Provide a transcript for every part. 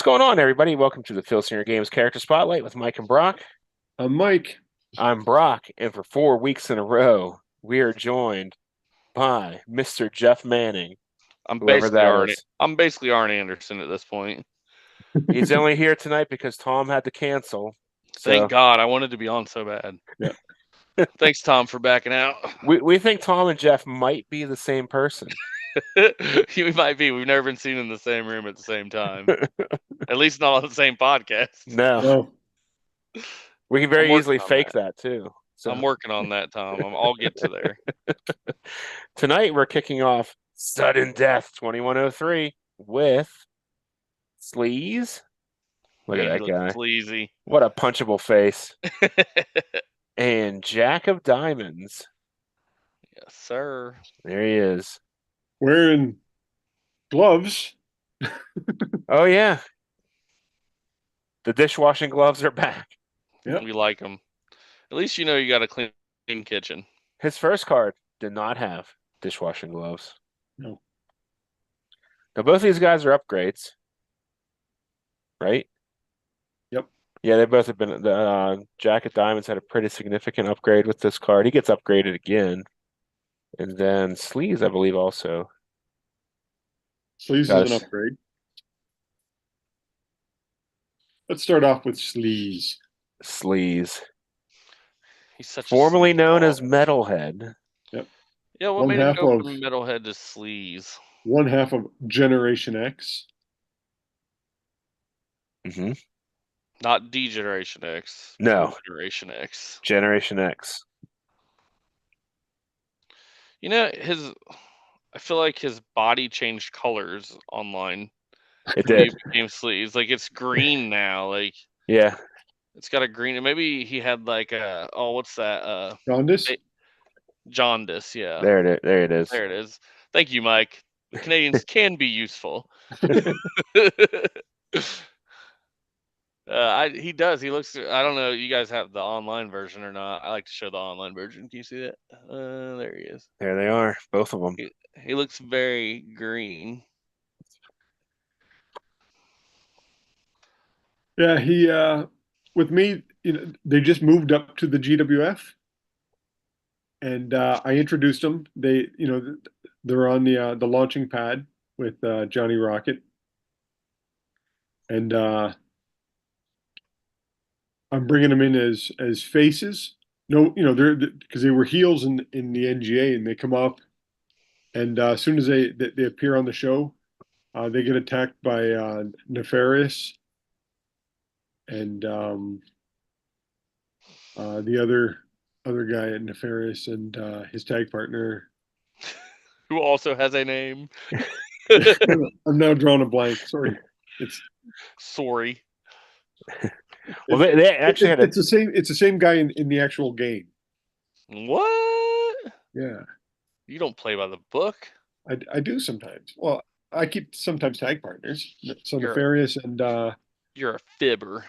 What's going on, everybody? Welcome to the Filsinger Games Character Spotlight with Mike and Brock. I'm Mike. I'm Brock, and for 4 weeks in a row, we are joined by Mr. Jeff Manning, whoever that is. I'm basically Arn Anderson at this point. He's only here tonight because Tom had to cancel. Thank God. I wanted to be on so bad. Yeah. Thanks, Tom, for backing out. We think Tom and Jeff might be the same person. We might be. We've never been seen in the same room at the same time. At least not on the same podcast. No. We can very easily fake that too. So. I'm working on that, Tom. I'll get to there. Tonight we're kicking off Sudden Death 2103 with Sleeze. Look at that guy. Sleazy. What a punchable face. And Jack of Diamonds. Yes, sir. There he is. Wearing gloves. Oh, yeah. The dishwashing gloves are back. Yep. We like them. At least you know you got a clean kitchen. His first card did not have dishwashing gloves. No. Now, both of these guys are upgrades. Right? Yep. Yeah, they both have been. Jack of Diamonds had a pretty significant upgrade with this card. He gets upgraded again. And then Sleeze, I believe, also. Sleeze is an upgrade. Let's start off with Sleeze. Sleeze. He's such formerly known as Metalhead. Yep. Yeah, what made him go from Metalhead to Sleeze? One half of Generation X. Mm-hmm. Not D-Generation X. No. Generation X. Generation X. You know, I feel like his body changed colors online. It did. He became Sleeze. Like, it's green now. Like, yeah. It's got a green. Maybe he had like what's that? Jaundice? Jaundice, yeah. There it is. There it is. Thank you, Mike. The Canadians can be useful. He does. He looks. I don't know. You guys have the online version or not? I like to show the online version. Can you see that? There he is. There they are, both of them. He looks very green. Yeah, he. With me, they just moved up to the GWF, and I introduced them. They're on the launching pad with Johnny Rocket, and I'm bringing them in as faces. No, they're because they were heels in the NGA, and they come up, and as soon as they appear on the show, they get attacked by Nefarious and the other guy at Nefarious and his tag partner, who also has a name. I'm now drawing a blank. Sorry, sorry. Well, they actually it's the same guy in the actual game. What? Yeah. You don't play by the book. I do sometimes. Well, I keep sometimes tag partners. So Nefarious and you're a fibber.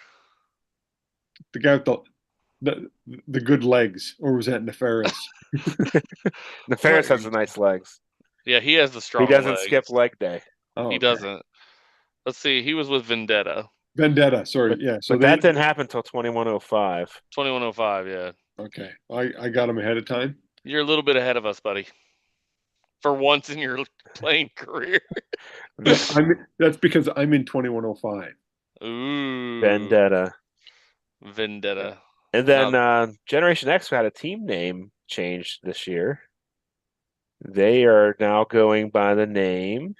The guy with the good legs, or was that Nefarious? Nefarious has the nice legs. Yeah, he has the strong. He doesn't legs. skip leg day. Oh, he doesn't. Let's see. He was with Vendetta. Sorry, yeah. So that didn't happen until 2105. 2105, yeah. Okay, I got him ahead of time. You're a little bit ahead of us, buddy. For once in your playing career. That's because I'm in 2105. Ooh. Vendetta. And then Generation X had a team name change this year. They are now going by the name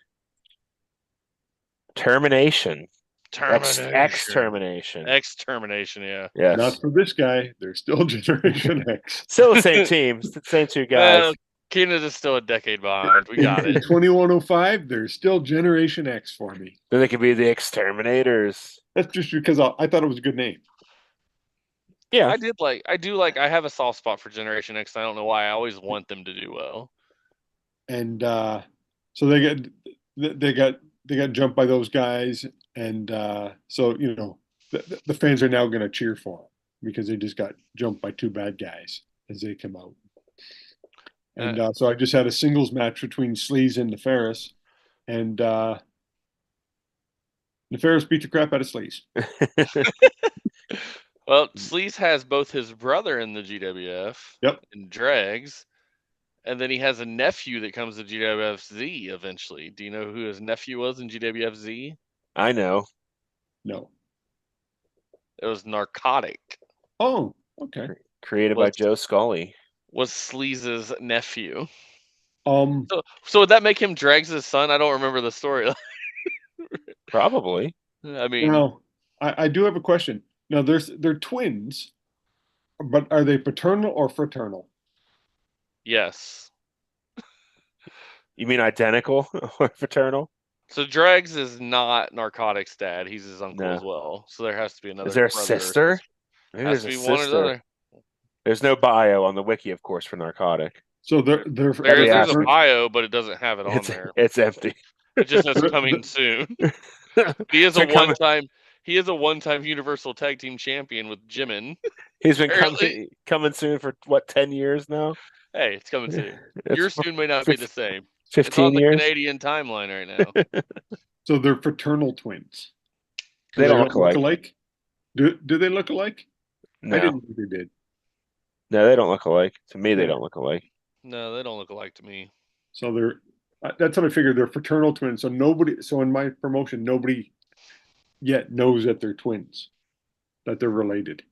Termination. Extermination. Extermination, yeah. Yes. Not for this guy. They're still Generation X. Still the same team. The same two guys. Well, Keenan is still a decade behind. We got it. In 2105, they're still Generation X for me. Then they could be the Exterminators. That's just because I thought it was a good name. Yeah. I have a soft spot for Generation X. I don't know why. I always want them to do well. And so they got jumped by those guys, and so the fans are now going to cheer for them because they just got jumped by two bad guys as they come out. And so I just had a singles match between Sleeze and Nefarious, and Nefarious beat the crap out of Sleeze. Well, Sleeze has both his brother in the GWF Yep. and Dregs, and then he has a nephew that comes to GWFZ eventually. Do you know who his nephew was in GWFZ? I know. No. It was Narcotic. Oh, okay. Created by Joe Scully. Was Sleaze's nephew. Um, So would that make him Dregs' son? I don't remember the story. Probably. I mean, now I do have a question. Now they're twins, but are they paternal or fraternal? yes. You mean identical or fraternal? So Dregs is not Narcotic's dad. He's his uncle No. as well. So there has to be another Is there a brother or sister? sister. Maybe Has there's to a be one or the sister. other. There's no bio on the wiki, of course, for Narcotic. So they're There's Yeah. a bio, but it doesn't have it on It's there. it's empty. It just says They're- coming soon. He is So a one-time. He is a one-time Universal Tag Team Champion with Jimin. He's been Apparently. coming soon for what, 10 years now? Hey, it's coming soon. It's Your soon may not be the same. It's 15 on the years. Canadian timeline right now. so they're fraternal twins. They don't look alike. alike. Do they look alike? I No, didn't think they did. no, they don't look alike. To me, they Yeah. don't look alike. No, they don't look alike to me. So they're that's what I figured. They're fraternal twins. So nobody. So in my promotion, nobody yet knows that they're twins, that they're related.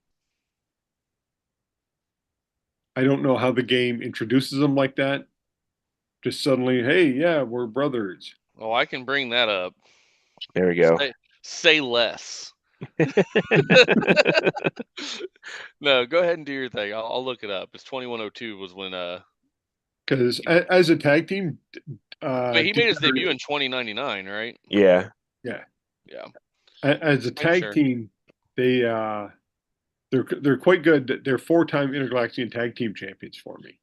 I don't know how the game introduces them like that. Just suddenly, hey, yeah, we're brothers. Oh, I can bring that up. There we go. Say less. No, go ahead and do your thing. I'll look it up. It's 2102 was when Because as a tag team, I mean, he made his debut in 2099, right? Yeah. Yeah. Yeah. As a tag sure. team, they're quite good. They're 4-time Intergalactic Tag Team champions for me.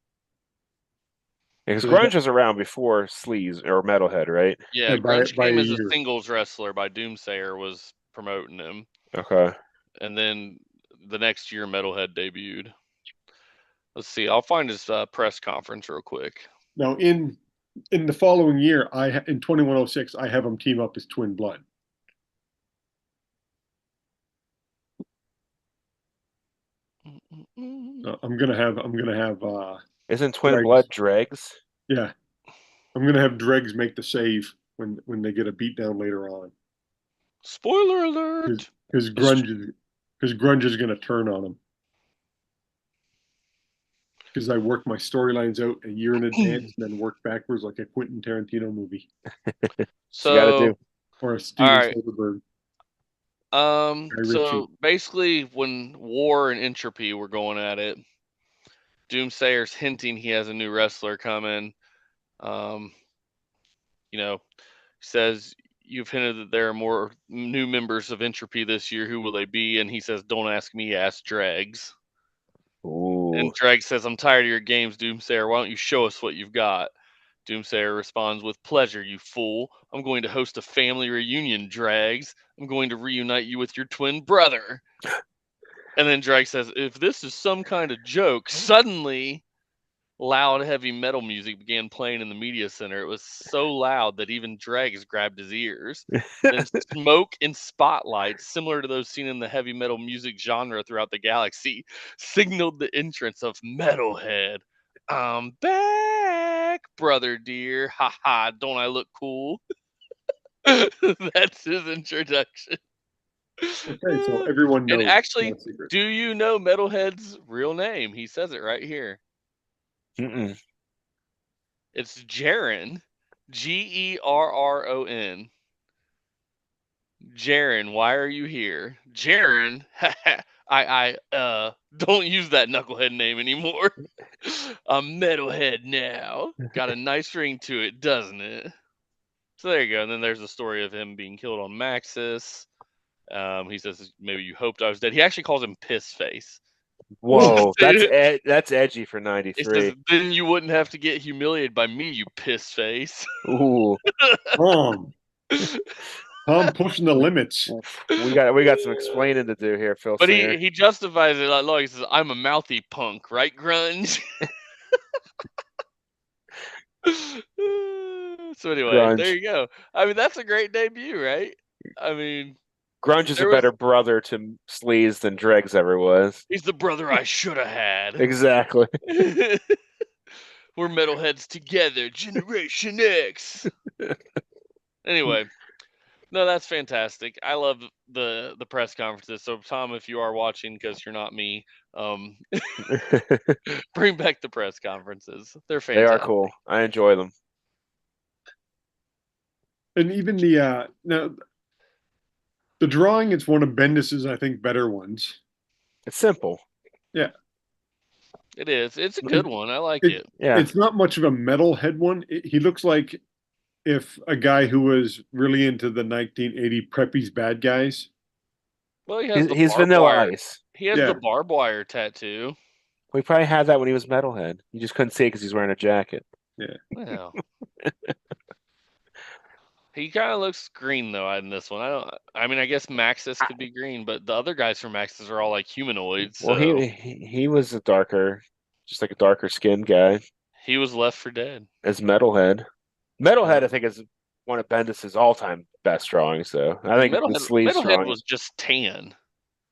Because So grunge was around before Sleaze or Metalhead, right? Yeah, Yeah, Grunge by came a as a year. singles wrestler by Doomsayer was promoting him. Okay. And then the next year Metalhead debuted. Let's see. I'll find his press conference real quick. Now in the following year, in 2106, I have them team up as twin blood. I'm gonna have Isn't Twin Dregs. Blood Dregs? Yeah, I'm gonna have Dregs make the save when they get a beatdown later on. Spoiler alert! Because grunge is gonna turn on him. Because I work my storylines out a year in advance and then work backwards like a Quentin Tarantino movie. So you gotta do. Or a Steven all right. Soderbergh. So basically when War and Entropy were going at it, Doomsayer's hinting he has a new wrestler coming. You know, says you've hinted that there are more new members of Entropy this year. Who will they be? And he says, "Don't ask me, ask Dregs." Ooh. And Dregs says, "I'm tired of your games, Doomsayer. Why don't you show us what you've got?" Doomsayer responds, "With pleasure, you fool. I'm going to host a family reunion, Dregs. I'm going to reunite you with your twin brother." And then Dregs says, "If this is some kind of joke," suddenly loud heavy metal music began playing in the media center. It was so loud that even Dregs grabbed his ears. Then smoke and spotlights, similar to those seen in the heavy metal music genre throughout the galaxy, signaled the entrance of Metalhead. "I'm back, brother dear. Ha ha, don't I look cool?" That's his introduction. Okay, so everyone knows. And actually, no secret. do you know Metalhead's real name? He says it right here. Mm-mm. It's Jaren, Gerron. Jaren, why are you here? Jaren, I don't use that knucklehead name anymore. I'm Metalhead now. Got a nice ring to it, doesn't it? So there you go. And then there's the story of him being killed on Maxis. He says, "Maybe you hoped I was dead." He actually calls him Piss Face. Whoa, that's edgy for He 93. says, "Then you wouldn't have to get humiliated by me, you piss face." Ooh. Tom pushing the limits. We got some explaining to do here, Phil. But he justifies it like, look, he says, "I'm a mouthy punk, right, grunge?" So anyway, Grunge. there you go. I mean, that's a great debut, right? I mean, Grunge is a there was better brother to Sleaze than Dregs ever was. he's the brother I should have had. Exactly. We're metalheads together, Generation X. Anyway, no, that's fantastic. I love the press conferences. So Tom, if you are watching, because you're not me, bring back the press conferences. They're They are fantastic. cool. I enjoy them. And even the now the drawing is one of Bendis's, I think, better ones. It's simple. Yeah. It is. It's a Like, good one. I like it it. Yeah. it's not much of a metalhead one. He looks like if a guy who was really into the 1980 preppies bad guys. Well, he has the He's barbed Vanilla wire. Ice. He has the Yeah. barbed wire tattoo. We probably had that when he was Metalhead. You just couldn't see it because he's wearing a jacket. Yeah. Well, he kind of looks green though in this one. I mean, I guess Maxis could be green, but the other guys from Maxis are all like humanoids. Well, So he was a darker, just like a darker skinned guy he was Left for Dead. as Metalhead. Metalhead, I Uh, think, is one of Bendis's all-time best drawings. So I I mean, think the sleeves Metalhead drawing, was just tan.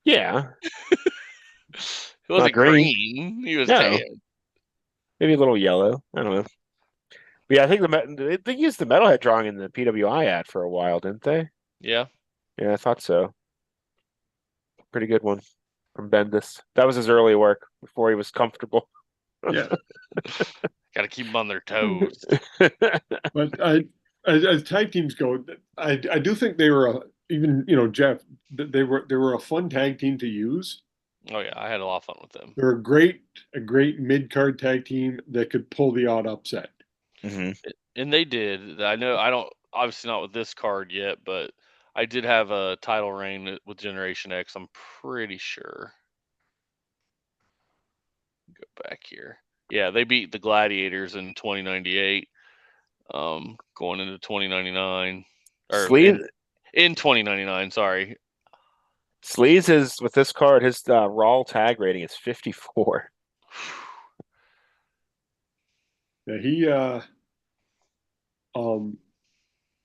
yeah, He not wasn't green. green. He was No, tan. maybe a little yellow. I don't know. But yeah, I think they used the Metalhead drawing in the PWI ad for a while, didn't they? Yeah. Yeah, I thought so. Pretty good one from Bendis. That was his early work before he was comfortable. Yeah. Got to keep them on their toes. But as tag teams go, I do think they were even Jeff. They were a fun tag team to use. Oh yeah, I had a lot of fun with them. They're a great mid card tag team that could pull the odd upset. hmm And they did. I know. I don't. Obviously not with this card yet, but I did have a title reign with Generation X. I'm pretty sure. Go back here. Yeah, they beat the Gladiators in 2098. Going into 2099, or Sleeve in 2099. Sorry. Sleaze is with this card. His raw tag rating is 54. Yeah, he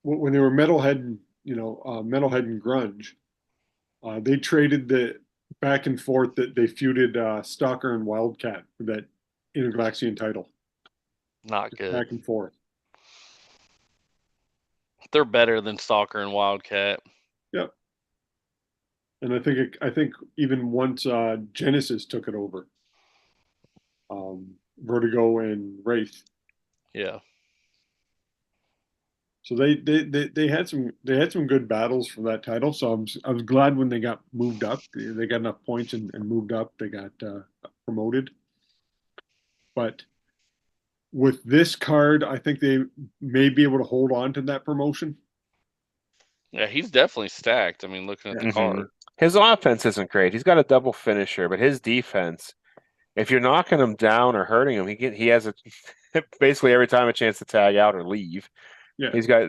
when they were Metalhead, Metalhead and Grunge, they traded the back and forth that they feuded Stalker and Wildcat for that Intergalaxian title. Not good. Back and forth. They're better than Stalker and Wildcat. Yep. And I think even once Genesis took it over, Vertigo and Wraith. Yeah. So they had some good battles for that title. So I was glad when they got moved up. They got enough points and moved up. They got promoted. But with this card, I think they may be able to hold on to that promotion. Yeah, he's definitely stacked. I mean, looking at the card. His offense isn't great. He's got a double finisher, but his defense, if you're knocking him down or hurting him, he has a basically every time a chance to tag out or leave. Yeah. He's got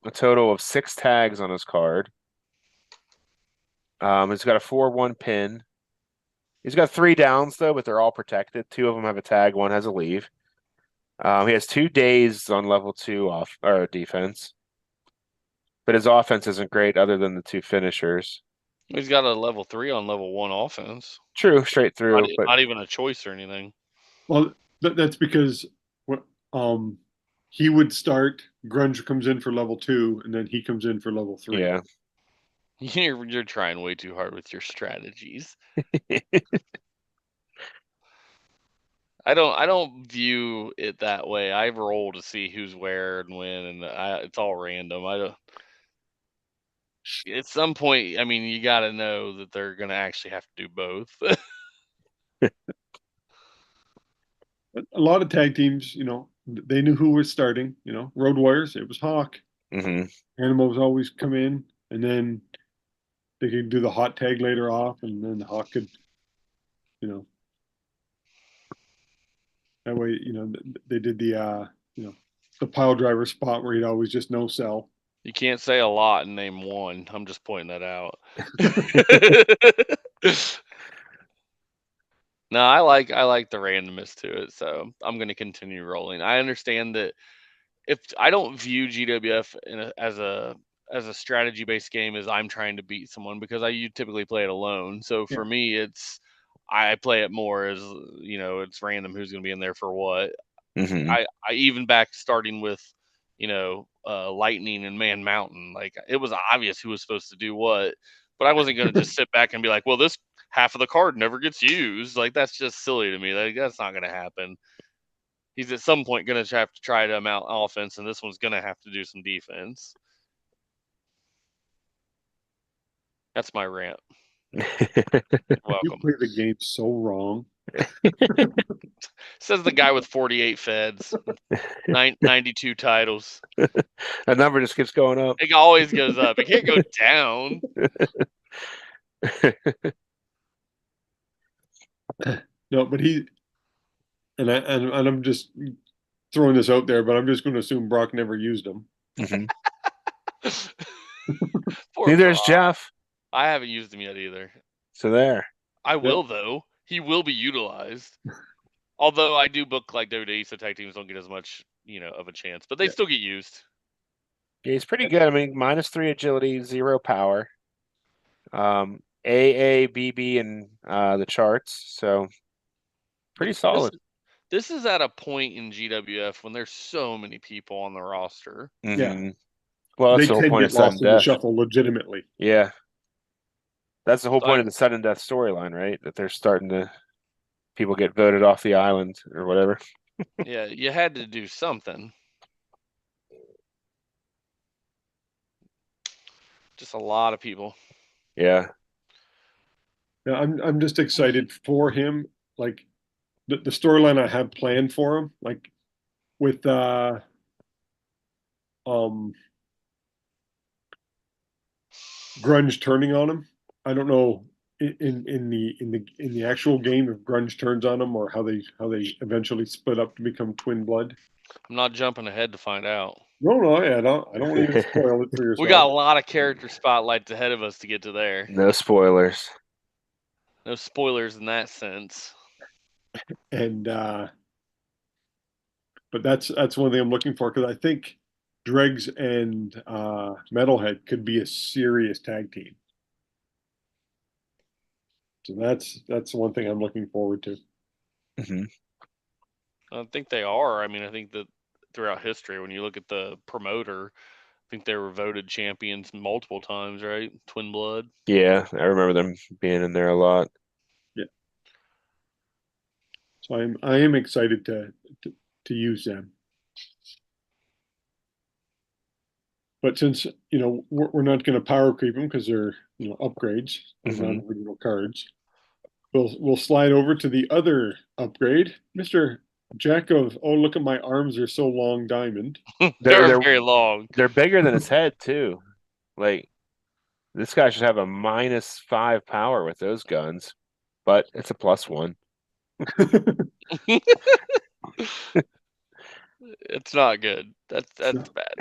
a total of 6 tags on his card. He's got a 4-1 pin. He's got 3 downs though, but they're all protected. 2 of them have a tag, 1 has a leave. He has 2 days on level 2 off or defense, but his offense isn't great other than the 2 finishers. He's got a level 3 on level 1 offense. True, straight through, but Not even a choice or anything. Well, that's because he would start. Grunge comes in for level 2, and then he comes in for level 3. yeah. You're trying way too hard with your strategies. I don't view it that way. I roll to see who's where and when, and it's all random. I don't. At some point, I mean, you got to know that they're going to actually have to do both. A lot of tag teams, they knew who was starting. Road Warriors, it was Hawk. hmm Animals always come in, and then they could do the hot tag later off, and then the Hawk could, that way, they did the pile driver spot where he'd always just no sell. You can't say a lot and name one. I'm just pointing that out. No, I like the randomness to it, so I'm going to continue rolling. I understand that if I don't view GWF as a as a strategy based game is I'm trying to beat someone, because you typically play it alone. So for me, I play it more as, it's random who's going to be in there for what. Hmm. I even back starting with, Lightning and Man Mountain, like it was obvious who was supposed to do what, but I wasn't going to just sit back and be like, well, this half of the card never gets used. Like that's just silly to me. Like that's not going to happen. He's at some point going to have to try to mount offense, and this one's going to have to do some defense. That's my rant. You Welcome. play the game so wrong. Says the guy with 48 feds, 92 titles. That number just keeps going up. It always goes up. It can't go down. No, but I'm just throwing this out there, but I'm just going to assume Brock never used them. Hmm. Poor Neither is Brock. Jeff. I haven't used him yet either. So there. I will, though. He will be utilized. Although I do book like WWE, so tag teams don't get as much, of a chance, but they still get used. Yeah, he's pretty good. I mean, -3 agility, 0 power. AA, BB, and the charts. So pretty solid. This is at a point in GWF when there's so many people on the roster. Mm-hmm. Well, that's they the whole can point get of sudden lost in the death. shuffle legitimately. Yeah. That's the whole point of the sudden death storyline, right? That they're starting to people get voted off the island or whatever. Yeah, you had to do something. Just a lot of people. Yeah. Yeah, I'm just excited for him. Like the storyline I have planned for him, like with Grunge turning on him. I don't know in the actual game if Grunge turns on him or how they eventually split up to become twin blood. I'm not jumping ahead to find out. No, yeah, I don't want you to spoil it for yourself. We got a lot of character spotlights ahead of us to get to there. No spoilers. No spoilers in that sense. And but that's one thing I'm looking for, because I think Dregs and Metalhead could be a serious tag team. So that's one thing I'm looking forward to. Mm-hmm. I think they are. I mean, I think that throughout history, when you look at the promoter, I think they were voted champions multiple times, right? Twin Blood. Yeah, I remember them being in there a lot. Yeah. So I am excited to use them. But since we're not going to power creep them because they're upgrades, they're not original cards. We'll slide over to the other upgrade, Mr. Jack of look at my arms are so long diamond. They're very long. They're bigger than his head too. Like this guy should have a -5 power with those guns, but it's a +1. It's not good. That's bad.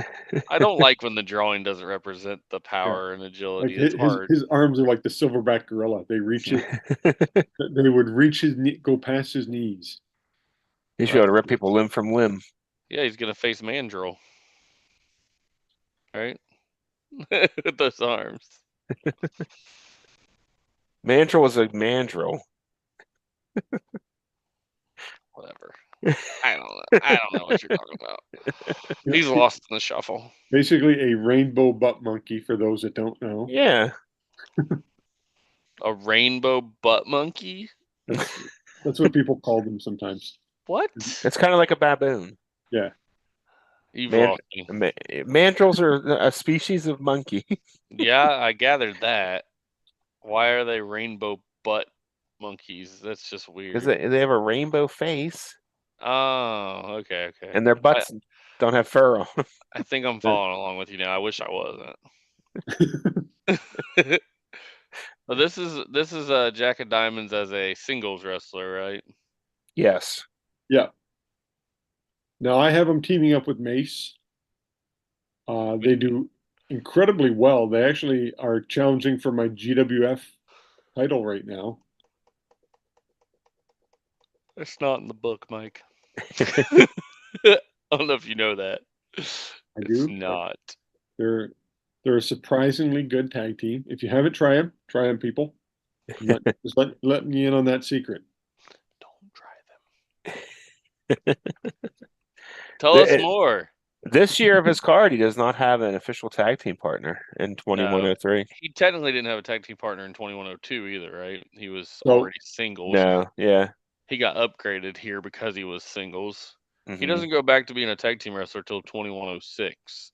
I don't like when the drawing doesn't represent the power and agility. Like It's hard. his arms are like the silverback gorilla. They reach it. They would reach his knee, go past his knees. He should be able to rip people limb from limb. Yeah, he's gonna face Mandrill, right? With those arms. Mandrill was a mandrill. Whatever. I don't know what you're talking about. He's lost in the shuffle. Basically, a rainbow butt monkey for those that don't know. Yeah. A rainbow butt monkey? That's what people call them sometimes. What? It's kind of like a baboon. Yeah. Mandrills are a species of monkey. Yeah, I gathered that. Why are they rainbow butt monkeys? That's just weird. Because they have a rainbow face. Oh, okay. And their butts don't have fur on them. I think I'm following along with you now. I wish I wasn't. Well, this is Jack of Diamonds as a singles wrestler, right? Yes. Yeah. Now I have them teaming up with Mace. They do incredibly well. They actually are challenging for my GWF title right now. It's not in the book, Mike. I don't know if you know that. I do. It's not. They're They're a surprisingly good tag team. If you haven't tried them, try them, people. Let me in on that secret. Don't try them. Tell us It- more. This year of his card, he does not have an official tag team partner in 2103. He technically didn't have a tag team partner in 2102 either, right? He was No. already singles. No, yeah. He got upgraded here because he was singles. He Mhm. doesn't go back to being a tag team wrestler till 2106.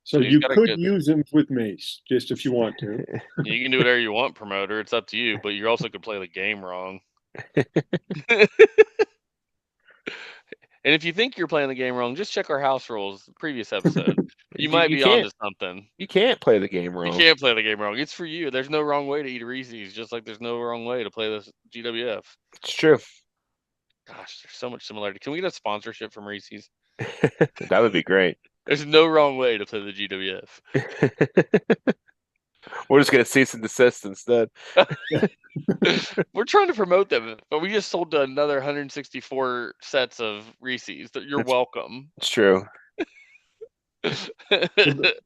So he's you gotta could get- use him with Mace, just if you want to. You can do whatever you want, promoter. It's up to you, but you also could play the game wrong. And if you think you're playing the game wrong, just check our house rules, previous episode. You might be onto something. You can't play the game wrong. You can't play the game wrong. It's for you. There's no wrong way to eat a Reese's, just like there's no wrong way to play this GWF. It's true. Gosh, there's so much similarity. Can we get a sponsorship from Reese's? That would be great. There's no wrong way to play the GWF. We're just gonna cease and desist instead. We're trying to promote them, but we just sold another 164 sets of Reese's. You're welcome. It's true.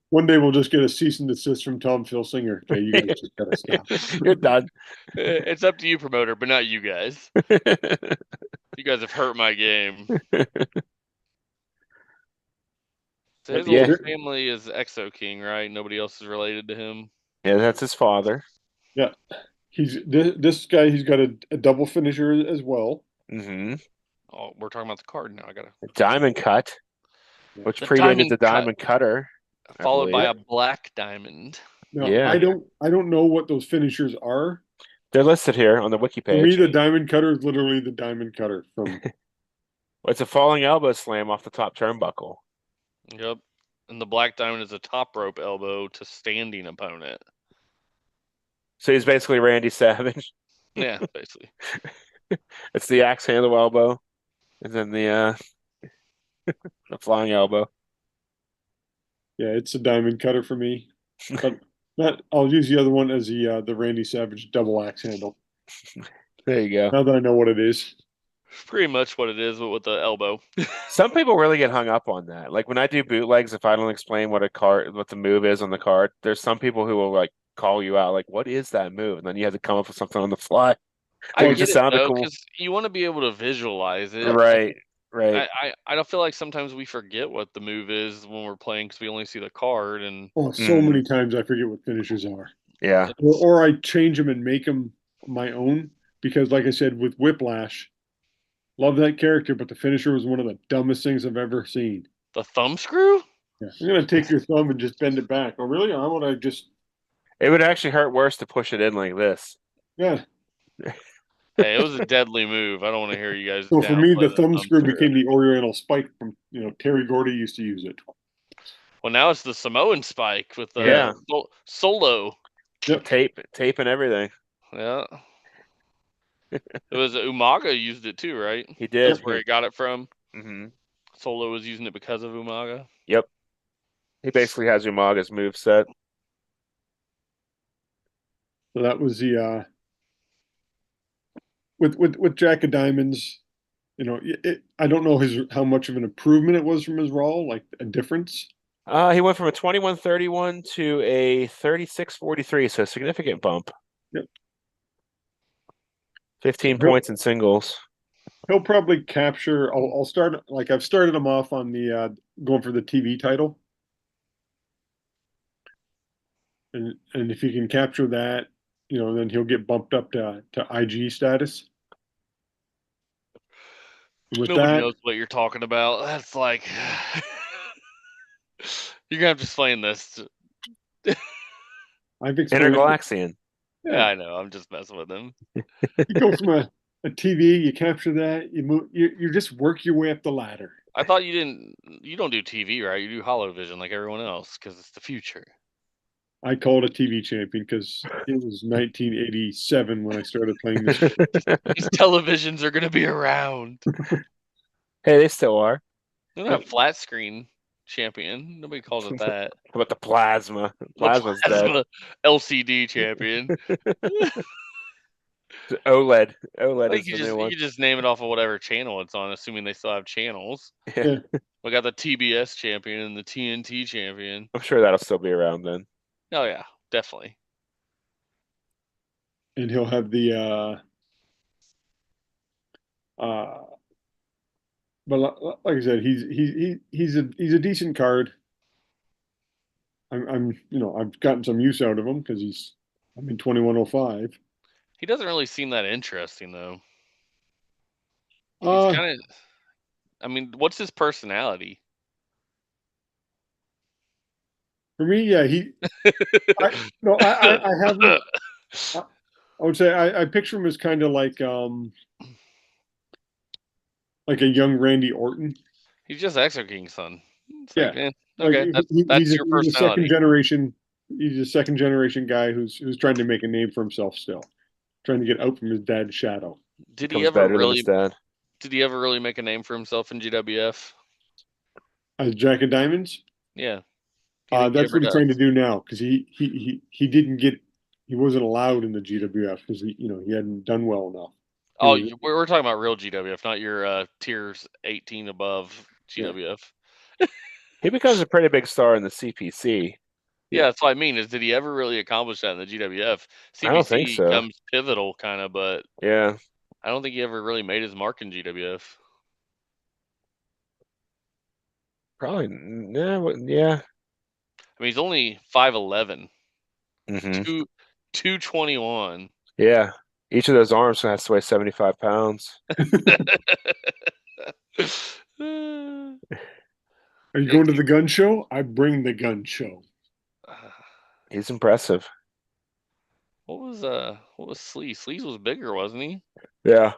One day we'll just get a cease and desist from Tom Filsinger. Okay, you guys just gotta stop. You're done. It's up to you, promoter, but not you guys. You guys have hurt my game. So his Yeah. whole family is Exo King, right? Nobody else is related to him. Yeah, that's his father. Yeah, this guy. He's got a double finisher as well. Mm-hmm. Oh, we're talking about the card now. I gotta Diamond cut, which The predated diamond the diamond cutter. followed by believe. a black diamond. Now, Yeah. I don't know what those finishers are. They're listed here on the wiki For me, page. the diamond cutter is literally the diamond cutter from. It's a falling elbow slam off the top turnbuckle. Yep. And the black diamond is a top rope elbow to standing opponent. So he's basically Randy Savage. Yeah, basically. It's the axe handle elbow, and then the flying elbow. Yeah, it's a diamond cutter for me. But not. I'll use the other one as the Randy Savage double axe handle. There you go. Now that I know what it is. Pretty much what it is, but with the elbow. Some people really get hung up on that. Like when I do bootlegs, if I don't explain what the move is on the card, there's some people who will like call you out, like, "What is that move?" And then you have to come up with something on the fly. I It get just it sounded though, cool. because you want to be able to visualize it. Right, right. I don't feel like sometimes we forget what the move is when we're playing because we only see the card and Oh, so many times I forget what finishers are. Yeah. Or I change them and make them my own because, like I said, with Whiplash, love that character, but the finisher was one of the dumbest things I've ever seen. the thumb screw. Yeah. I'm gonna take your thumb and just bend it back. Oh, really? How would I just? It would actually hurt worse to push it in like this. Yeah. Hey, it was a deadly move. I don't want to hear you guys. So for me, downplay the thumb screw became the Oriental spike from Terry Gordy used to use it. Well, now it's the Samoan spike with the Yeah. solo. Yep. Tape and everything. Yeah. It was Umaga used it too, right? He did. That's where he got it from. Mm-hmm. Solo was using it because of Umaga. Yep. He basically has Umaga's move set. So that was the with Jack of Diamonds. I don't know how much of an improvement it was from his Raw, like a difference. He went from a 21-31 to a 36-43, so a significant bump. Yep. 15 points in singles. He'll probably capture. I'll start like I've started him off on the going for the TV title, and if he can capture that, then he'll get bumped up to IG status. With Nobody that, knows what you're talking about. That's like you're gonna have to explain this. I've explained. Intergalaxian. Yeah, I know. I'm just messing with him. You go from a TV, you capture that, you move, you just work your way up the ladder. I thought you don't do TV, right? You do holovision like everyone else because it's the future. I called a TV champion because it was 1987 when I started playing this. These televisions are gonna be around. Hey, they still are. They're not flat screen champion. Nobody calls it that. How about the plasma? The Plasma's dead. plasma LCD champion. OLED. OLED Well, is the new you one. could just name it off of whatever channel it's on, assuming they still have channels. Yeah. We got the TBS champion and the TNT champion. I'm sure that'll still be around then. Oh yeah, definitely. And he'll have the uh but like I said, he's a decent card. I'm I've gotten some use out of him because I'm in 2105. He doesn't really seem that interesting though. He's Uh kind of. I mean, what's his personality? for me, yeah, I no, I have him. I would say I picture him as kind of like a young Randy Orton. He's just Exo King's son. It's like, Yeah, like okay, that's your he's a second personality. generation. He's a second generation guy who's trying to make a name for himself still, trying to get out from his dad's shadow. Did he Becomes ever better than his really? dad. Did he ever really make a name for himself in GWF? As Jack of Diamonds, Yeah. Do you think he that's ever what he's trying to does? do now because he didn't get he wasn't allowed in the GWF because he hadn't done well enough. He Oh, was, we're talking about real GWF, not your tiers 18 above yeah, GWF. He becomes a pretty big star in the CPC. Yeah, that's what I mean. Is did he ever really accomplish that in the GWF? I don't think CPC so. comes pivotal, kind of, but Yeah, I don't think he ever really made his mark in GWF. probably. Yeah, yeah. I mean, he's only 5'11", Hmm. 221. Yeah. Each of those arms has to weigh 75 pounds. are you going to the gun show? I bring the gun show. He's impressive. What was Sleeze? Sleeze was bigger, wasn't he? Yeah.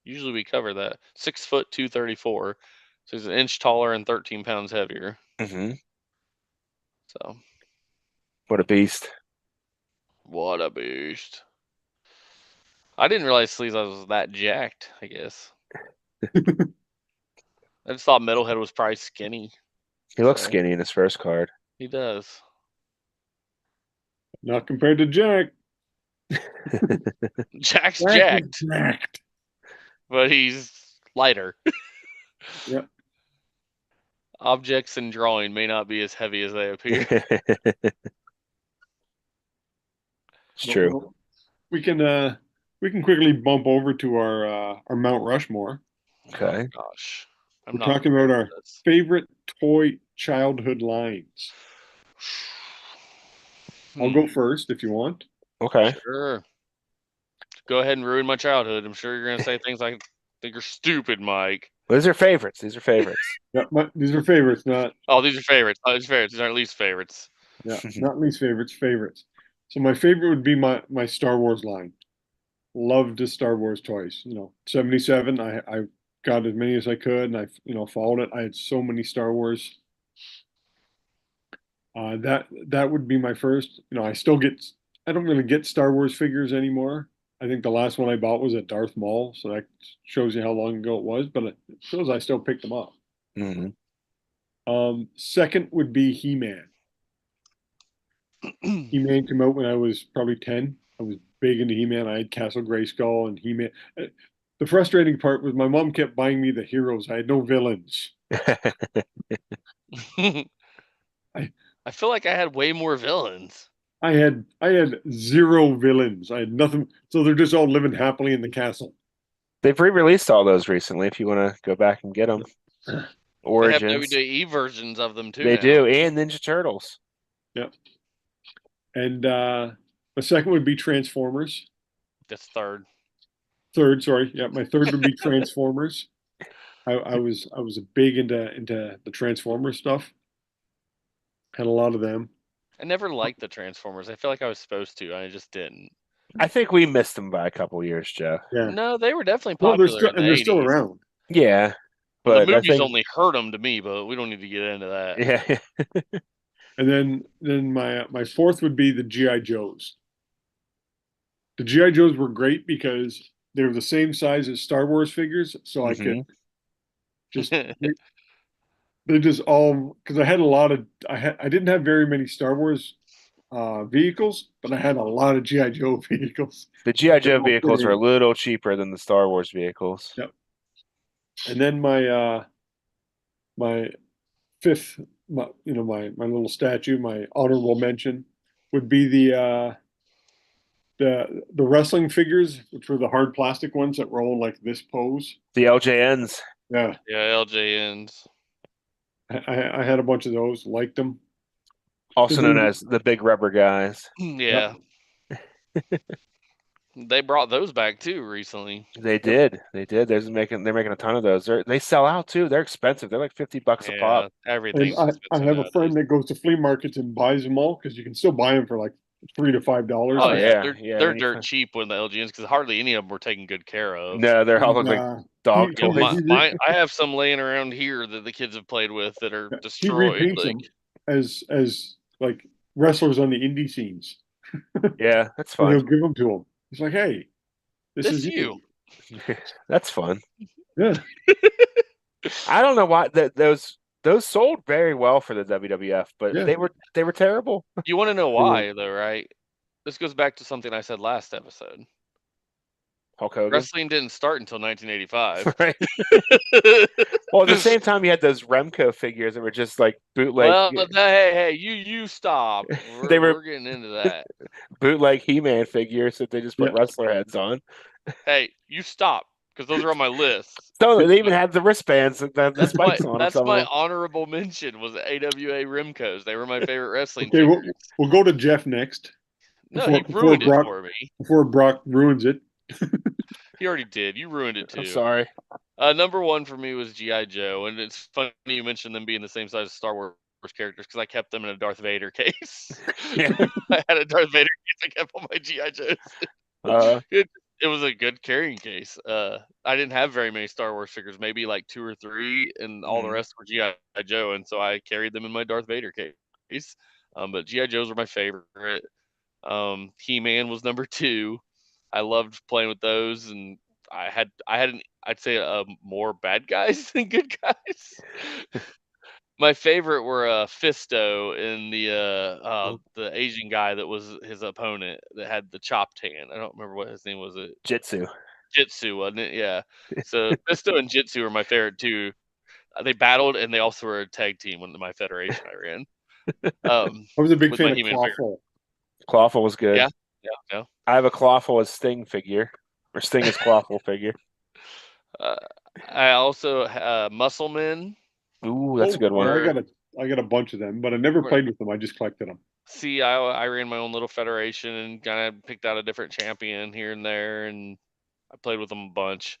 Usually we cover that. 6 foot 234. So he's an inch taller and 13 pounds heavier. Hmm. So What a beast. what a beast. I didn't realize Sleeze was that jacked, I guess. I just thought Metalhead was probably skinny. He looks So, skinny in his first card. he does. Not compared to Jack. Jack's Jack is jacked, jacked. but he's lighter. Yep. Objects in drawing may not be as heavy as they appear. It's true. Well, we can quickly bump over to our Mount Rushmore. Okay. Oh, gosh. I'm We're not talking about prepared our for this. favorite toy childhood lines. I'll go first if you want. Okay. Sure. Go ahead and ruin my childhood. I'm sure you're going to say things like, think you're stupid, Mike. Well, these are favorites. These are favorites. Yeah, these are favorites, not Oh, these are favorites. Oh, these are favorites. These aren't least favorites. not least favorites, favorites. So my favorite would be my Star Wars line. Loved the Star Wars toys. 77. I got as many as I could, and I followed it. I had so many Star Wars. That would be my first. I don't really get Star Wars figures anymore. I think the last one I bought was at Darth Maul, so that shows you how long ago it was, but it shows I still picked them up. Hmm. Second would be He-Man. He-Man came out when I was probably 10. I was big into He-Man. I had Castle Grayskull and He-Man. The frustrating part was my mom kept buying me the heroes. I had no villains. I feel like I had way more villains. I had zero villains. I had nothing. So they're just all living happily in the castle. They've re-released all those recently. If you want to go back and get them, They have Origins. WWE versions of them too. They now. do, and Ninja Turtles. Yep. And the second would be Transformers. That's third. Third, sorry. Yeah, my third would be Transformers. I was big into the Transformers stuff. Had a lot of them. I never liked the Transformers. I feel like I was supposed to. I just didn't. I think we missed them by a couple years, Joe. Yeah. No, they were definitely Well, popular in the they're still 80s. around. Yeah, Well, but the I movies think only hurt them to me, but we don't need to get into that. yeah. And then my fourth would be the GI Joes. The GI Joes were great because they were the same size as Star Wars figures, so I could just they just all because I had a lot of I didn't have very many Star Wars vehicles, but I had a lot of GI Joe vehicles. The GI Joe all fit vehicles are a in. little cheaper than the Star Wars vehicles. Yep. And then my fifth, my little statue, my honorable mention would be the wrestling figures, which were the hard plastic ones that were all like this pose. The LJNs. Yeah, Yeah, LJNs. I had a bunch of those, liked them. Also known as the big rubber guys. Yeah. They brought those back too recently. They did. They did. They're making a ton of those. They sell out too. They're expensive. They're like $50 a Yeah, pop. And everything's I expensive have a nowadays. friend that goes to flea markets and buys them all because you can still buy them for like $3 to $5. Oh yeah, yeah, yeah, they're when you dirt find- cheap when the LGNs because hardly any of them were taken good care of. No, they're all And, look like dog he- You know, toys. I have some laying around here that the kids have played with that are he destroyed. repaints Like, them as like wrestlers on the indie scenes. Yeah, that's And he'll fun. give them to him. He's like, "Hey, this This is you." That's fun. Yeah, I don't know why those sold very well for the WWF, but Yeah. they were terrible. You want to know were. why, though, right? This goes back to something I said last episode. Hulk Hogan. Wrestling didn't start until 1985. Right. Well, at the same time, you had those Remco figures that were just like bootleg, Well, hey, you stop. They were- We're getting into that. bootleg He-Man figures that they just put Yeah. wrestler heads on. Hey, you stop because those are on my list. So they even had the wristbands and the That's my spikes on them. that's Some of my them. honorable mention was AWA Rimcos. They were my favorite wrestling Okay, figures. we'll go to Jeff next No, before- he before ruined it Brock- for me. before Brock ruins it. He already did. You ruined it too. I'm sorry. Number one for me was GI Joe, and it's funny you mentioned them being the same size as Star Wars characters because I kept them in a Darth Vader case. Yeah. I had a Darth Vader case. I kept all my GI Joes. It was a good carrying case. I didn't have very many Star Wars figures, maybe like 2 or 3, and all the Mhm. rest were GI Joe, and so I carried them in my Darth Vader case. But GI Joes were my favorite. He-Man was number 2. I loved playing with those, and I'd say more bad guys than good guys. My favorite were Fisto and the Asian guy that was his opponent that had the chopped hand. I don't remember what his name was. It Jitsu. Jitsu, wasn't it? Yeah. So Fisto and Jitsu were my favorite too. They battled, and they also were a tag team when my federation I ran. I was a big With fan my of He-Man figure. Clawful. Clawful was good. Yeah. I have a Clawful as Sting figure, or Sting as Clawful figure. I also Muscleman. Ooh, that's a good one. I got a bunch of them, but I never played with them. I just collected them. See, I ran my own little federation and kind of picked out a different champion here and there, and I played with them a bunch.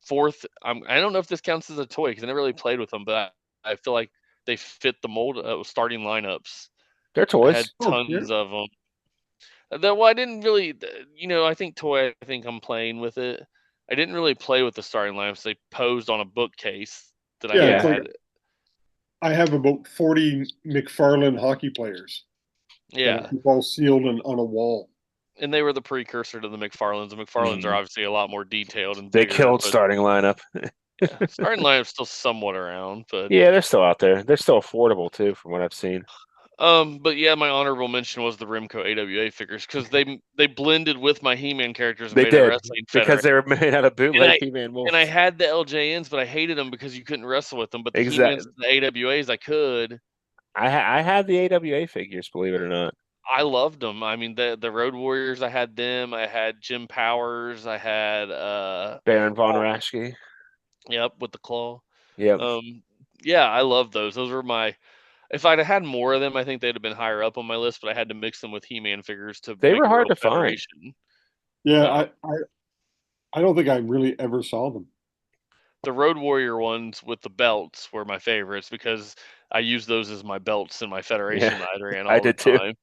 Fourth, I don't know if this counts as a toy because I never really played with them, but I feel like they fit the mold of starting lineups. They're I toys. had tons of them. Well, I didn't really, I think toy. I think I'm playing with it. I didn't really play with the starting lineups. They posed on a bookcase that I Yeah, it's had. like I have about 40 McFarlane hockey players. Yeah, all sealed and on a wall. and they were the precursor to the McFarlanes. The McFarlanes are obviously a lot more detailed and They bigger, killed but starting lineup. yeah, starting lineup's still somewhat around, but Yeah, they're still out there. They're still affordable too, from what I've seen. but yeah, my honorable mention was the Rimco AWA figures because they blended with my He-Man characters and They made a did wrestling because they were made out of bootleg He-Man wolves. and I had the LJNs, but I hated them because you couldn't wrestle with them. But the Exact- He-Mans and the AWAs, I could. I had the AWA figures, believe it or not. I loved them. I mean, the Road Warriors, I had them. I had Jim Powers. I had Baron von Raschke. Yep, with the claw. Yep. Yeah, I love those. Those were my. If I'd have had more of them, I think they'd have been higher up on my list. But I had to mix them with He-Man figures to. They make were a hard real to find. federation. Yeah, I don't think I really ever saw them. The Road Warrior ones with the belts were my favorites because I used those as my belts in my federation that I ran all I the did too. time.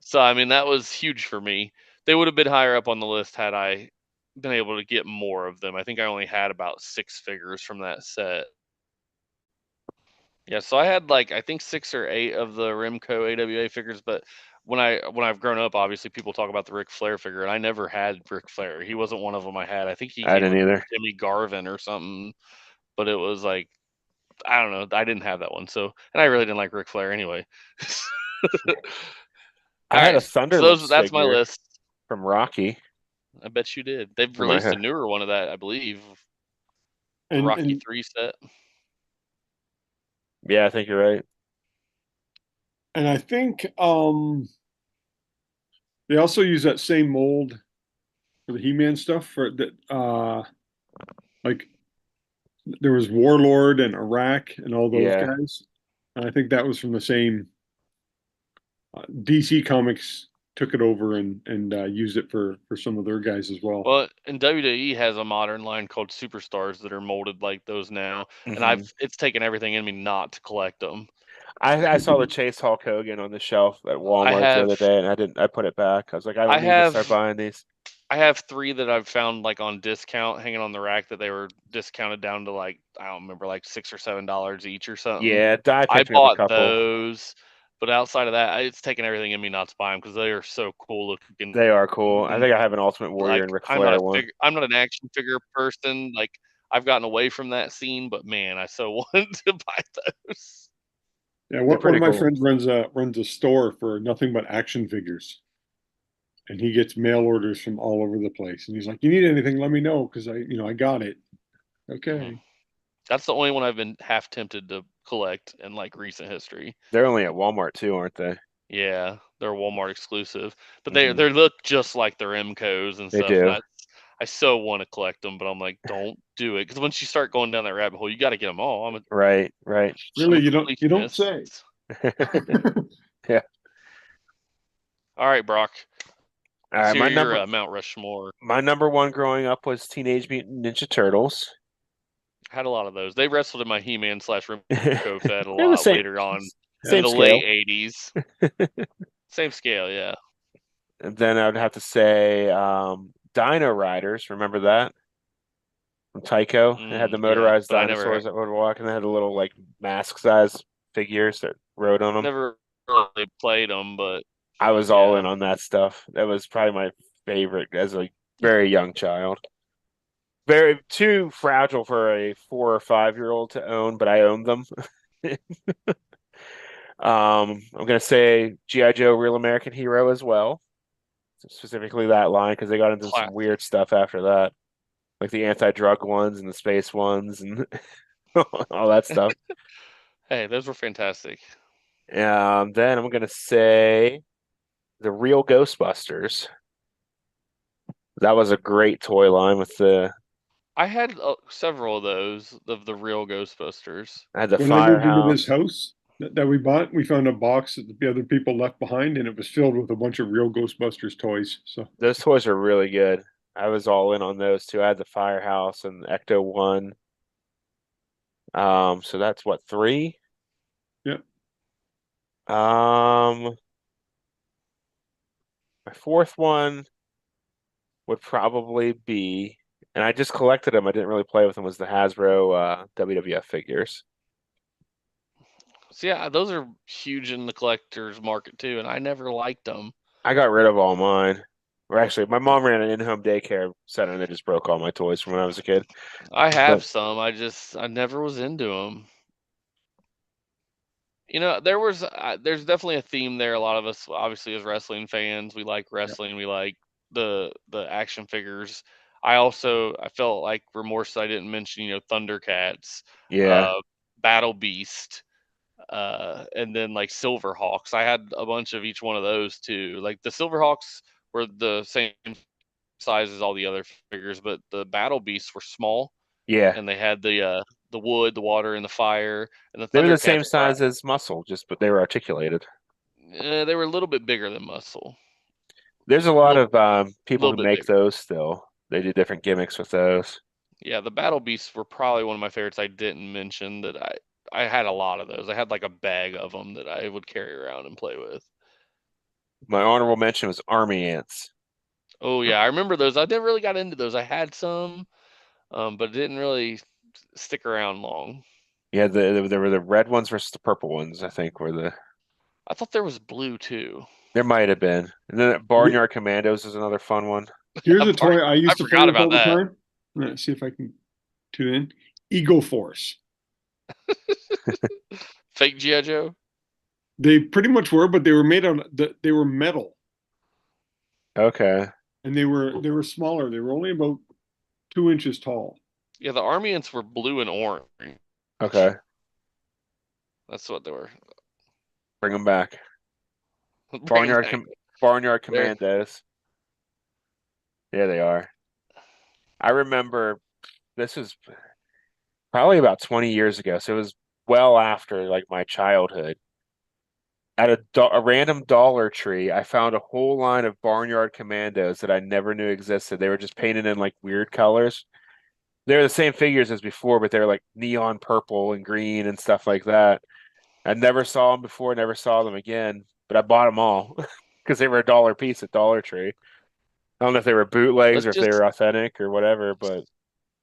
So I mean that was huge for me. They would have been higher up on the list had I been able to get more of them. I think I only had about 6 figures from that set. Yeah, so I had I think 6 or 8 of the Rimco AWA figures, but when I've grown up, obviously people talk about the Ric Flair figure, and I never had Ric Flair. He wasn't one of them I had. I think he I came didn't with either. Jimmy Garvin or something, but it was I don't know. I didn't have that one, so and I really didn't like Ric Flair anyway. I had a Alright, so Thunderlips that's my figure list. from Rocky. I bet you did. They've For my released a newer one of that, I believe. The And Rocky 3 set. Yeah, I think you're right. and I think they also use that same mold for the He-Man stuff for that like there was Warlord and Iraq and all those Yeah. guys. And I think that was from the same DC Comics took it over and used it for some of their guys as well. Well, and WWE has a modern line called Superstars that are molded like those now, and it's taken everything in me not to collect them. I saw the Chase Hulk Hogan on the shelf at I Walmart the other have day, and I put it back. I was like, I I don't need to start have buying these. I have 3 that I've found like on discount hanging on the rack that they were discounted down to like I don't remember like $6 or $7 each or something. Yeah, I I picked me up a bought couple. those, but outside of that, it's taken everything in me not to buy them because they are so cool looking. They are cool. I And, think I have an Ultimate Warrior like and Ric Flair one. I'm not an action figure person. Like I've gotten away from that scene, but man, I so wanted to buy those. Yeah, They're one pretty of my cool. friends runs a store for nothing but action figures, and he gets mail orders from all over the place. And he's like, "You need anything? Let me know because I got it." Mhm. Okay. That's the only one I've been half tempted to collect in like recent history. They're only at Walmart too, aren't they? Yeah, they're Walmart exclusive, but they Hmm. look just like their MCOs and They stuff. And do. I so want to collect them, but I'm like, don't do it because once you start going down that rabbit hole, you got to get them all. Right, right. I'm Really, a you don't completionist. say. Yeah. All right, Brock. All Let's right, hear your Mount Rushmore. my number one growing up was Teenage Mutant Ninja Turtles. Had a lot of those. They wrestled in my He-Man / Remco Fed a They're the lot same later on in same the late scale. '80s. Same scale, yeah. And then I would have to say Dino Riders. Remember that from Tycho? It had the Yeah, motorized but I never dinosaurs that would walk, and they had the little like mask size figures that rode on them. never really played them, but I was all yeah. in on that stuff. That was probably my favorite as a very young child. Very too fragile for a 4 or 5 year old to own, but I owned them. I'm gonna say G.I. Joe Real American Hero as well, specifically that line because they got into some Classic. weird stuff after that, like the anti-drug ones and the space ones and all that stuff. Hey, those were fantastic. Then I'm gonna say the Real Ghostbusters. That was a great toy line with the I had several of those of the real Ghostbusters. I had the When I moved into this Firehouse. house that we bought, we found a box that the other people left behind, and it was filled with a bunch of real Ghostbusters toys. So Those toys are really good. I was all in on those too. I had the Firehouse and the Ecto One. So that's what, three? yeah, Um, my fourth one would probably be, and I just collected them. I didn't really play with them. Was the Hasbro WWF figures? So yeah, those are huge in the collector's market too, and I never liked them. I got rid of all mine. Or actually, my mom ran an in-home daycare center, and they just broke all my toys from when I was a kid. I But have some. I never was into them. You know, there's definitely a theme there. A lot of us, obviously, as wrestling fans, we like yeah, wrestling. We like the action figures. I felt like remorse I didn't mention. You know, Thundercats, yeah, uh, Battle Beast, and then like Silverhawks. I had a bunch of each one of those too. Like the Silverhawks were the same size as all the other figures, but the Battle Beasts were small, yeah. and they had the wood, the water, and the fire. And the They were the same Thundercats were size as Muscle, just but they were articulated. they were a little bit bigger than Muscle. There's a A lot little, of people little who bit make bigger. those still. They do different gimmicks with those. Yeah, the Battle Beasts were probably one of my favorites. I didn't mention that I had a lot of those. I had like a bag of them that I would carry around and play with. My honorable mention was Army Ants. Oh yeah, I remember those. I never really got into those. I had some, but it didn't really stick around long. Yeah, there were the red ones versus the purple ones, I think, were the I thought there was blue too. there might have been. And then Barnyard Commandos is another fun one. here's a toy I I used to play forgot with about all the that. time. Let's see if I can tune in. Eagle Force. Fake GI Joe. They pretty much were, but they were made they were metal, Okay. and they were smaller. They were only about 2 inches tall. Yeah, the Army Ants were blue and orange. Okay. That's what they were. Bring them back. Bring 'em back. Barnyard There. Commandos. There they are. I remember this was probably about 20 years ago, so it was well after like my childhood. At a random Dollar Tree, I found a whole line of Barnyard Commandos that I never knew existed. They were just painted in like weird colors. They were the same figures as before, but they were like neon purple and green and stuff like that. I never saw them before, never saw them again, but I bought them all because they were a dollar piece at Dollar Tree. I don't know if they were bootlegs Let's or if they just were authentic or whatever, but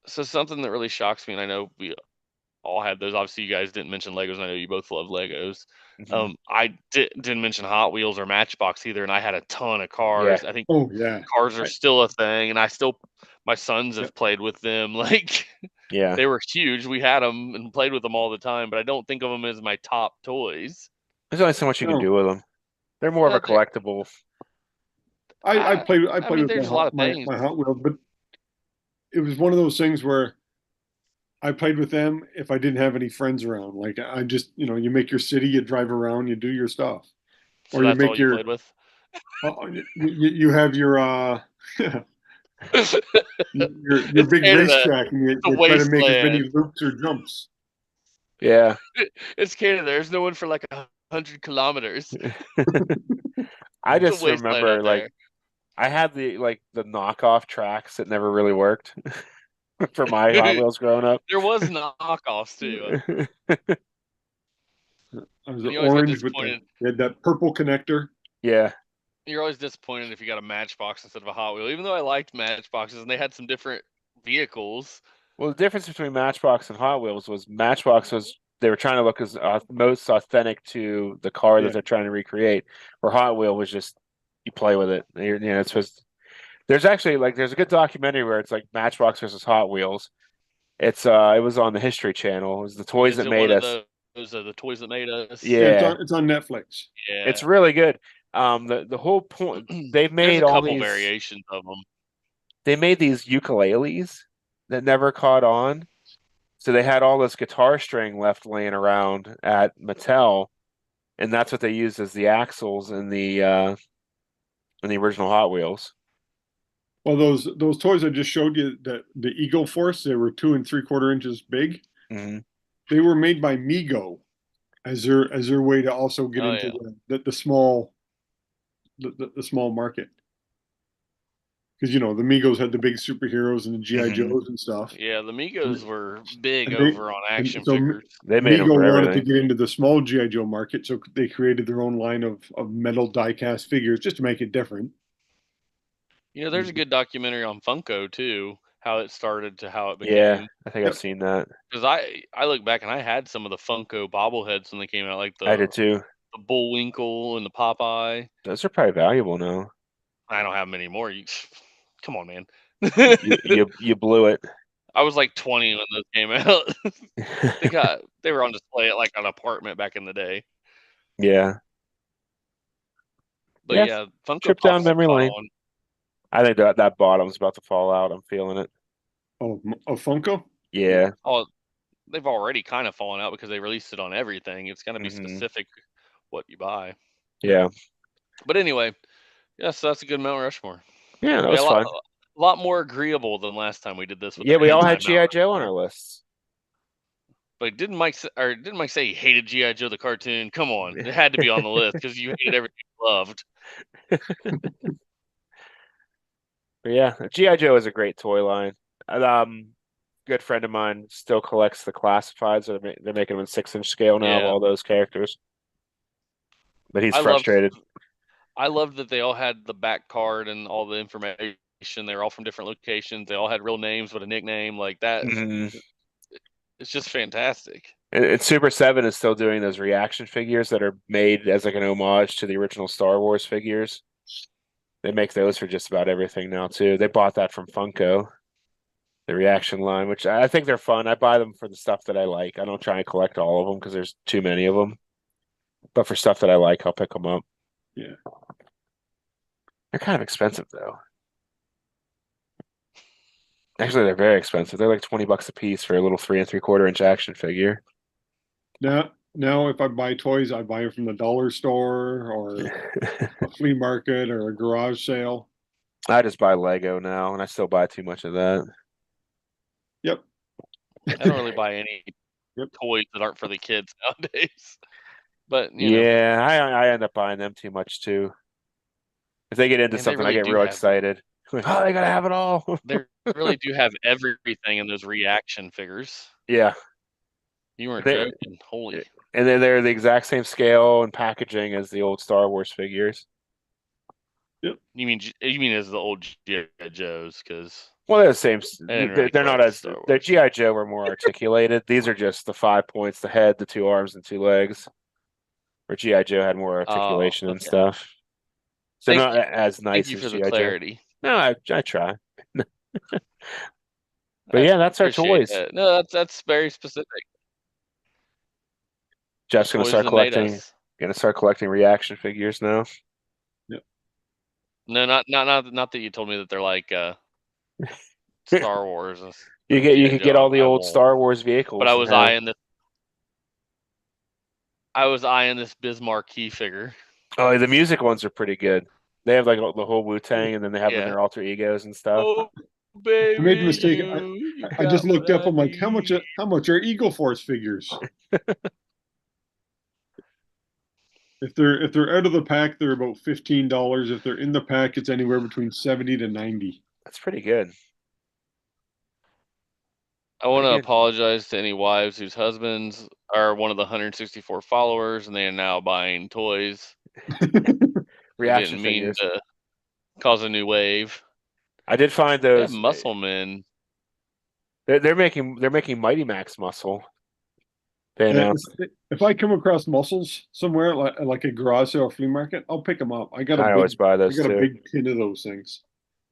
so something that really shocks me, and I know we all had those. Obviously, you guys didn't mention Legos, and I know you both love Legos. mhm. I didn't mention Hot Wheels or Matchbox either, and I had a ton of Yeah, cars. I think Oh yeah. cars are I, still a thing, and my sons yeah. have played with them. Like yeah. they were huge. We had them and played with them all the time, but I don't think of them as my top toys. There's only so much you can No, do with them. They're more of Uh, a there- collectible. I I played mean, with there's a lot of my things. my Hot Wheels, but it was one of those things where I played with them if I didn't have any friends around. Like I just, you make your city, you drive around, you do your stuff, So or you that's all make you played with. you have your your It's big Canada. racetrack, and It's a you try to make as many wasteland. loops or jumps. Yeah. It's Canada. There's no one for like 100 kilometers. I It's a just wasteland remember out like there. I had the knockoff tracks that never really worked for my Hot Wheels growing up. There was knockoffs too, I was and you always got orange with disappointed. they had that purple connector. Yeah. You're always disappointed if you got a Matchbox instead of a Hot Wheel, even though I liked Matchboxes and they had some different vehicles. Well, the difference between Matchbox and Hot Wheels was Matchbox was they were trying to look as most authentic to the car that Yeah. they're trying to recreate, where Hot Wheel was just you play with it. It's supposed. There's actually there's a good documentary where it's like Matchbox versus Hot Wheels. It was on the History Channel. It was the toys Is that it one made of us. those the toys that made us? Yeah, Yeah, it's on Netflix. it's Yeah. really good. The whole point they've There's made a all couple these. variations of them. They made these ukuleles that never caught on. So they had all this guitar string left laying around at Mattel, and that's what they used as the axles in the original Hot Wheels. Well, those toys I just showed you, the Eagle Force, they were 2 3/4 inches big. Hmm. They were made by Mego as their way to also get Oh into yeah. the small the small market, because the Migos had the big superheroes and the GI Hmm. Joes and stuff, Yeah, the and, Migos were big and they over on and action so figures. They made them for Mego wanted to everything. get into the small GI Joe market, so they created their own line of metal die cast figures just to make it different. There's a good documentary on Funko too, how it started to how it Yeah, became. I think I've Yep. seen that. Because I look back and I had some of the Funko bobbleheads when they came out, like I did too. the Bullwinkle and the Popeye. Those are probably valuable now. I don't have many more. Come on, man. You blew it. I was like 20 when those came out. They were on display at like an apartment back in the day. Yeah. But Yeah. yeah, Funko Trip down Pops have memory caught lane. on. I think that bottom's about to fall out. I'm feeling it. Oh, a Funko. Yeah. Oh, they've already kind of fallen out because they released it on everything. It's gonna be Hmm. specific what you buy. Yeah. But anyway, yes, that's a good Mount Rushmore. Yeah, that Yeah, was fun. a lot more agreeable than last time we did this with Yeah, the we all anti had Mount G.I. Joe on Rushmore. our lists. But didn't Mike say he hated GI Joe the cartoon? Come on, it had to be on the list because you hated everything you loved. But yeah, G.I. Joe is a great toy line. And, good friend of mine still collects the classifieds. They're making them in 6-inch scale now of Yeah, all those characters. But he's I loved frustrated. I loved that they all had the back card and all the information. They're all from different locations. They all had real names but a nickname like that. Hmm. It's just fantastic. And Super 7 is still doing those reaction figures that are made as like an homage to the original Star Wars figures. They make those for just about everything now too. They bought that from Funko, the reaction line, which I think they're fun. I buy them for the stuff that I like. I don't try and collect all of them because there's too many of them. But for stuff that I like, I'll pick them up. Yeah. They're kind of expensive though. Actually, they're very expensive. They're like $20 a piece for a little 3 3/4 inch action figure. Now, if I buy toys, I buy them from the dollar store or a flea market or a garage sale. I just buy Lego now, and I still buy too much of that. Yep. I don't really buy any Yep. toys that aren't for the kids nowadays. But you know, Yeah, I end up buying them too much too. If they get into and they something, I really get do real have excited. Like, oh, they gotta have it all. they really do have everything in those reaction figures. Yeah, You weren't they joking. Holy. and then they're the exact same scale and packaging as the old Star Wars figures. You mean as the old G.I. Joes? Because Well, they're the same. I didn't really They're not collect as Star the Wars. GI Joe were more articulated. These are just the 5 points, the head, the 2 arms, and 2 legs. Where GI Joe had more Oh, articulation and okay. stuff. So Thank not as Thank nice you as for the GI Joe. clarity. No, I try. But I yeah, that's our appreciate toys. that. No, that's very specific. The Jeff's toys that made us. gonna start collecting reaction figures now. Yep. No, not that you told me that they're like Star Wars and You could get all the old Star Wars vehicles. But I was eyeing this Bismarck key figure. Oh, the music ones are pretty good. They have like the whole Wu-Tang, and then they have Yeah. their alter egos and stuff. Oh, baby, I made the mistake. you I just got looked what up. I'm like, how much? need. How much are Eagle Force figures? If they're out of the pack, they're about $15. If they're in the pack, it's anywhere between 70 to 90. That's pretty good. I want to Pretty good. apologize to any wives whose husbands are one of the 164 followers and they are now buying toys. Reaction Didn't mean figures. to cause a new wave. I did find They have those. Muscle Men. They're making Mighty Max muscle. They announced. If I come across muscles somewhere, like a garage sale or flea market, I'll pick them up. I always buy I those got a too. big tin of those things.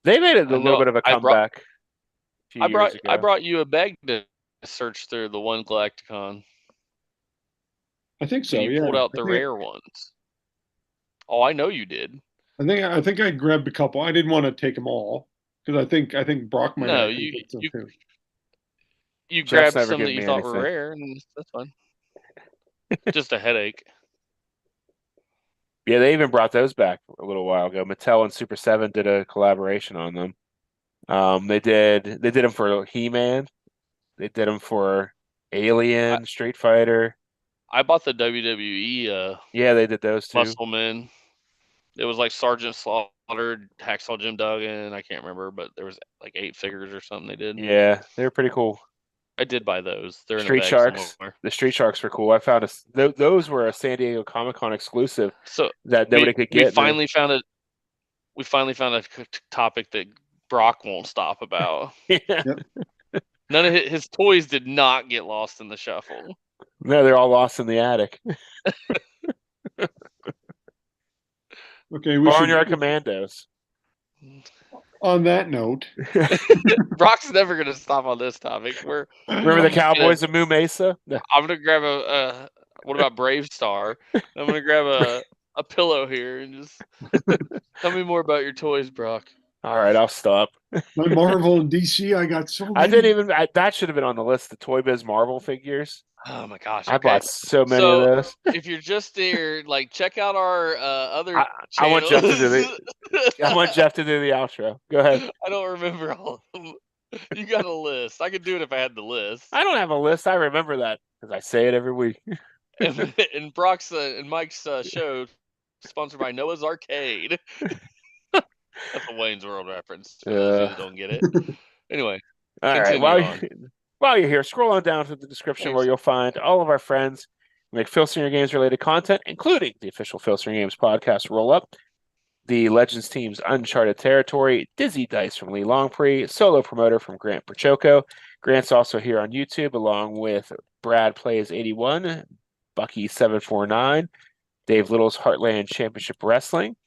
They made it a I little know bit of a comeback a few years ago. I brought you a bag to search through the one Galacticon. I think so. And you Yeah. pulled out the rare ones. Oh, I know you did. I think I grabbed a couple. I didn't want to take them all because I think Brock might No, actually get some too. you Jeff's grabbed never some that given you me thought were anything. rare, and that's fine. Just a headache. Yeah, they even brought those back a little while ago. Mattel and Super 7 did a collaboration on them. They did them for He-Man. They did them for Alien, Street Fighter. I bought the WWE Yeah, they did those too. Muscle Men. It was like Sergeant Slaughter, Hacksaw Jim Duggan. I can't remember, but there was like 8 figures or something they did. Yeah, they were pretty cool. I did buy those. They're Street in a bag Sharks. somewhere. The Street Sharks were cool. I found those were a San Diego Comic-Con exclusive So that nobody could get. We finally found a topic that Brock won't stop about. Yeah. Yep. None of his toys did not get lost in the shuffle. No, they're all lost in the attic. Okay, Barnyard Commandos. On that note, Brock's never going to stop on this topic. Remember the Cowboys of Moo Mesa? I'm going to grab what about Brave Star? I'm going to grab a pillow here and just tell me more about your toys, Brock. All right, I'll stop. My Marvel and DC, I got so many. I didn't even. that should have been on the list. The Toy Biz Marvel figures. Oh my gosh! I bought so many of those. If you're just there, like check out our other I want channels. Jeff to do I want Jeff to do the outro. Go ahead. I don't remember all of them. You got a list. I could do it if I had the list. I don't have a list. I remember that because I say it every week. And Brock's and Mike's show, sponsored by Noah's Arcade. That's a Wayne's World reference for those who don't get it. Anyway, all right. While you're here, scroll on down to the description where you'll find all of our friends who make Filsinger Games related content, including the official Filsinger Games podcast Roll Up, the Legends team's Uncharted Territory, Dizzy Dice from Lee Longpree, Solo Promoter from Grant Perchoco. Grant's also here on YouTube along with Brad Plays 81, Bucky 749, Dave Little's Heartland Championship Wrestling.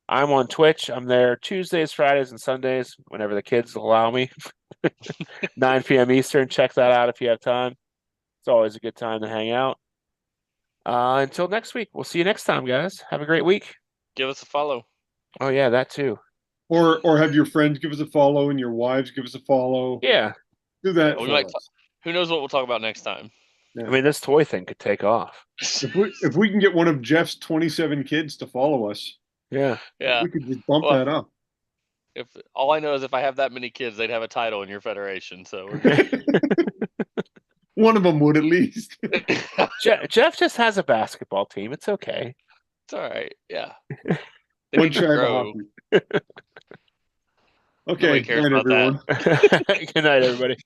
I'm on Twitch. I'm there Tuesdays, Fridays, and Sundays whenever the kids allow me. 9 p.m. Eastern. Check that out if you have time. It's always a good time to hang out. Until next week, we'll see you next time, guys. Have a great week. Give us a follow. Oh yeah, that too. Or have your friends give us a follow and your wives give us a follow. Yeah, Do that We for might us. Who knows what we'll talk about next time? I mean this toy thing could take off. If we can get one of Jeff's 27 kids to follow us, Yeah. Yeah. we could just bump Well, that up. If all I know is if I have that many kids, they'd have a title in your federation. So we're good. One of them would at least. Jeff just has a basketball team. It's okay. It's all right. Yeah. They One need to shy of a grow. hockey. Okay, Nobody cares night, about that. everyone. Good night, everybody.